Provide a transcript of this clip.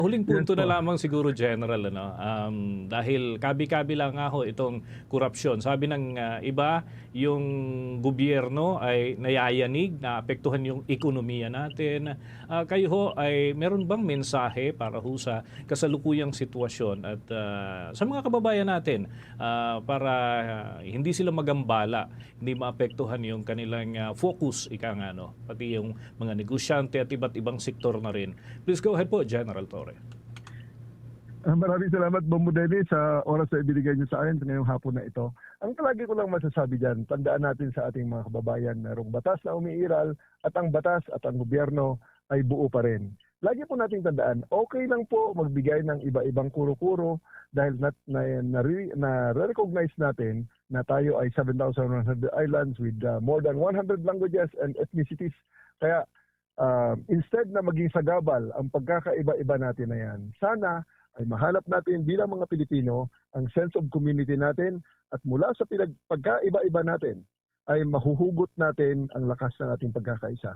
Huling Yes punto na po. lamang siguro General ano, dahil kabi-kabi lang nga ho itong korupsyon. Sabi ng iba, yung gobyerno ay nayayanig, naapektuhan yung ekonomiya natin. Kayo ho ay meron bang mensahe para ho sa kasalukuyang sitwasyon at sa mga kababayan natin para hindi sila magambala, hindi maapektuhan yung kanilang focus, ika nga, no? Pati yung mga negosyante at iba't ibang sektor na rin. Please go ahead po, General Torre. Maraming salamat, Bombo Dennis, sa oras na ibinigay niyo sa akin ngayong hapon na ito. Ang palagi ko lang masasabi dyan, tandaan natin sa ating mga kababayan, mayroong batas na umiiral at ang batas at ang gobyerno ay buo pa rin. Lagi po nating tandaan, okay lang po magbigay ng iba-ibang kuro-kuro dahil na-recognize natin na tayo ay 7,100 islands with more than 100 languages and ethnicities. Kaya instead na maging sagabal ang pagkakaiba-iba natin na yan, sana ay mahanap natin bilang mga Pilipino ang sense of community natin at mula sa pagkaiba-iba natin ay mahuhugot natin ang lakas ng ating pagkakaisa.